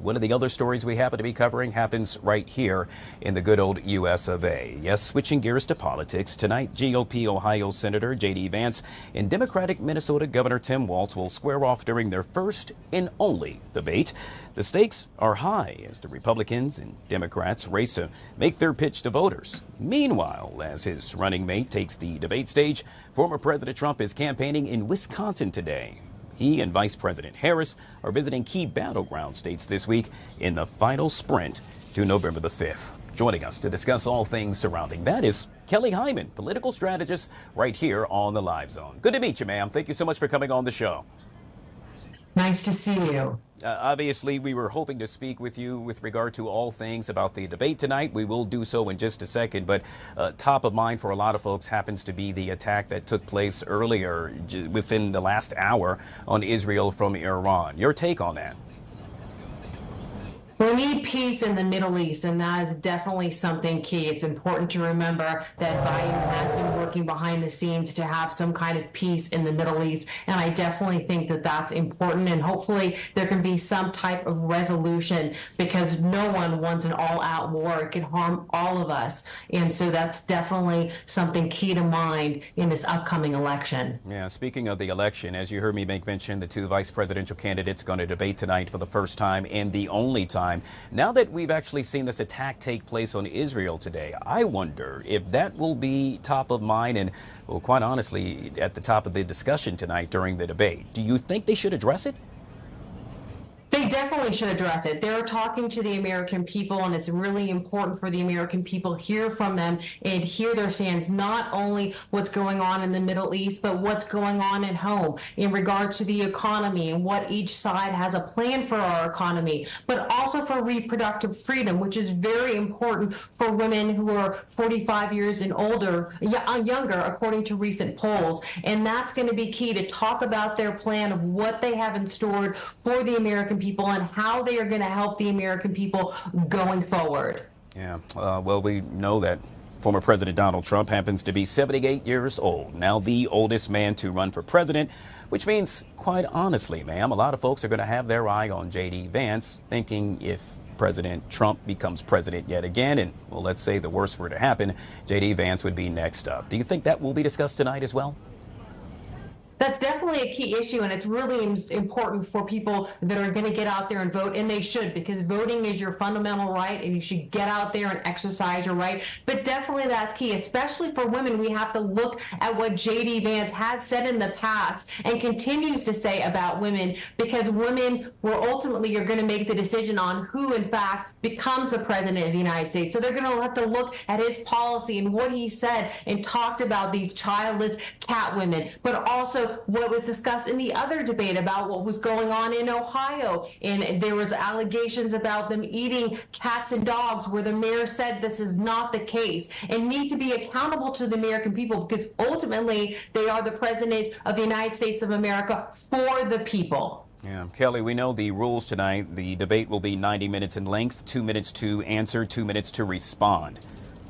One of the other stories we happen to be covering happens right here in the good old U.S. of A. Yes, switching gears to politics, tonight GOP Ohio Senator JD Vance and Democratic Minnesota Governor Tim Walz will square off during their first and only debate. The stakes are high as the Republicans and Democrats race to make their pitch to voters. Meanwhile, as his running mate takes the debate stage, former President Trump is campaigning in Wisconsin today. He and Vice President Harris are visiting key battleground states this week in the final sprint to November the 5th. Joining us to discuss all things surrounding that is Kelly Hyman, political strategist, right here on the Live Zone. Good to meet you, ma'am. Thank you so much for coming on the show. Nice to see you. Obviously, we were hoping to speak with you with regard to all things about the debate tonight. We will do so in just a second, but top of mind for a lot of folks happens to be the attack that took place earlier within the last hour on Israel from Iran. Your take on that? We need peace in the Middle East, and that is definitely something key. It's important to remember that Biden has been working behind the scenes to have some kind of peace in the Middle East, and I definitely think that that's important, and hopefully there can be some type of resolution, because no one wants an all-out war. It can harm all of us, and so that's definitely something key to mind in this upcoming election. Yeah, speaking of the election, as you heard me make mention, the two vice presidential candidates going to debate tonight for the first time and the only time. Now that we've actually seen this attack take place on Israel today, I wonder if that will be top of mind and, well, quite honestly, at the top of the discussion tonight during the debate. Do you think they should address it? They definitely should address it. They're talking to the American people, and it's really important for the American people to hear from them and hear their stands, not only what's going on in the Middle East, but what's going on at home in regards to the economy and what each side has a plan for our economy, but also for reproductive freedom, which is very important for women who are 45 years and younger, according to recent polls. And that's going to be key, to talk about their plan of what they have in store for the American people and how they are going to help the American people going forward. Yeah, well, we know that former President Donald Trump happens to be 78 years old, now the oldest man to run for president, which means, quite honestly, ma'am, a lot of folks are going to have their eye on JD Vance, thinking if President Trump becomes president yet again, and, well, let's say the worst were to happen, JD Vance would be next up. Do you think that will be discussed tonight as well? That's definitely a key issue, and it's really important for people that are going to get out there and vote, and they should, because voting is your fundamental right, and you should get out there and exercise your right. But definitely that's key, especially for women. We have to look at what JD Vance has said in the past and continues to say about women, because women will ultimately are going to make the decision on who, in fact, becomes the president of the United States. So they're going to have to look at his policy and what he said and talked about these childless cat women, but also what was discussed in the other debate about what was going on in Ohio. And there was allegations about them eating cats and dogs, where the mayor said this is not the case, and need to be accountable to the American people, because ultimately they are the president of the United States of America for the people. Yeah, Kelly, we know the rules tonight. The debate will be 90 minutes in length, 2 minutes to answer, 2 minutes to respond.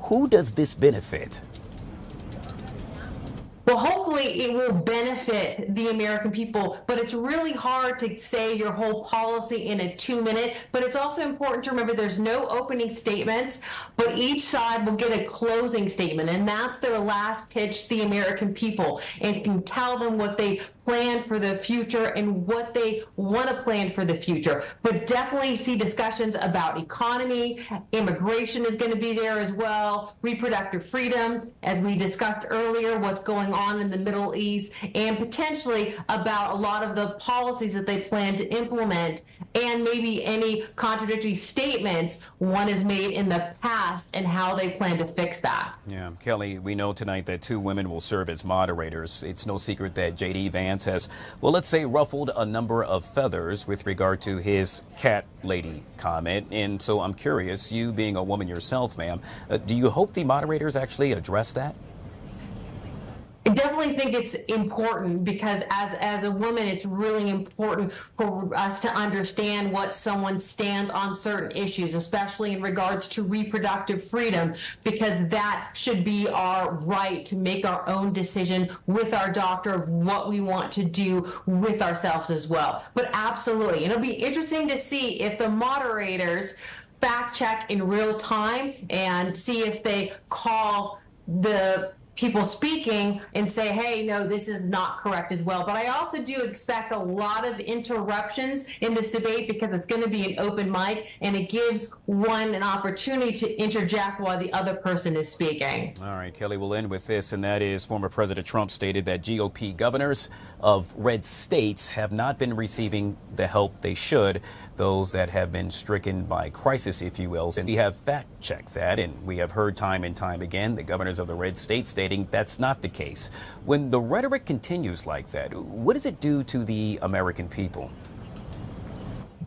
Who does this benefit? Well, hopefully it will benefit the American people, but it's really hard to say your whole policy in a 2-minute. But it's also important to remember there's no opening statements, but each side will get a closing statement, and that's their last pitch to the American people, and can tell them what they plan for the future and what they want to plan for the future. But definitely see discussions about economy, immigration is going to be there as well, reproductive freedom, as we discussed earlier, what's going on in the Middle East, and potentially about a lot of the policies that they plan to implement, and maybe any contradictory statements one has made in the past and how they plan to fix that. Yeah, Kelly, we know tonight that two women will serve as moderators. It's no secret that JD Vance has, well, let's say, ruffled a number of feathers with regard to his cat lady comment. And so I'm curious, you being a woman yourself, ma'am, do you hope the moderators actually address that? definitely think it's important because as a woman, it's really important for us to understand what someone stands on certain issues, especially in regards to reproductive freedom, because that should be our right to make our own decision with our doctor of what we want to do with ourselves as well. But absolutely, it'll be interesting to see if the moderators fact check in real time and see if they call the people speaking and say, hey, no, this is not correct as well. But I also do expect a lot of interruptions in this debate because it's going to be an open mic and it gives one an opportunity to interject while the other person is speaking. All right, Kelly, we'll end with this, and that is former President Trump stated that GOP governors of red states have not been receiving the help they should, those that have been stricken by crisis, if you will. And we have fact-checked that, and we have heard time and time again the governors of the red states stating that's not the case. When the rhetoric continues like that, what does it do to the American people?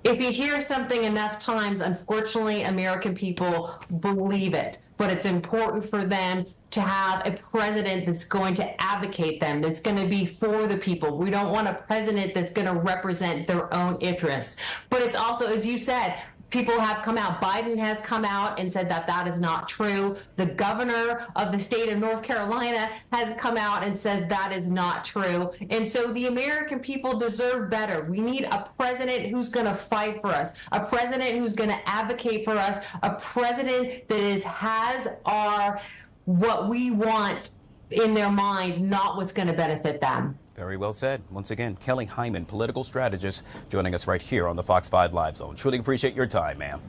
If you hear something enough times, unfortunately, American people believe it. But it's important for them to have a president that's going to advocate them, that's going to be for the people. We don't want a president that's going to represent their own interests. But it's also, as you said, people have come out. Biden has come out and said that that is not true. The governor of the state of North Carolina has come out and says that is not true. And so the American people deserve better. We need a president who's going to fight for us, a president who's going to advocate for us, a president that has our what we want in their mind, not what's going to benefit them. Very well said. Once again, Kelly Hyman, political strategist, joining us right here on the Fox 5 Live Zone. Truly appreciate your time, ma'am.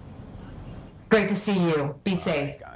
Great to see you. Be safe.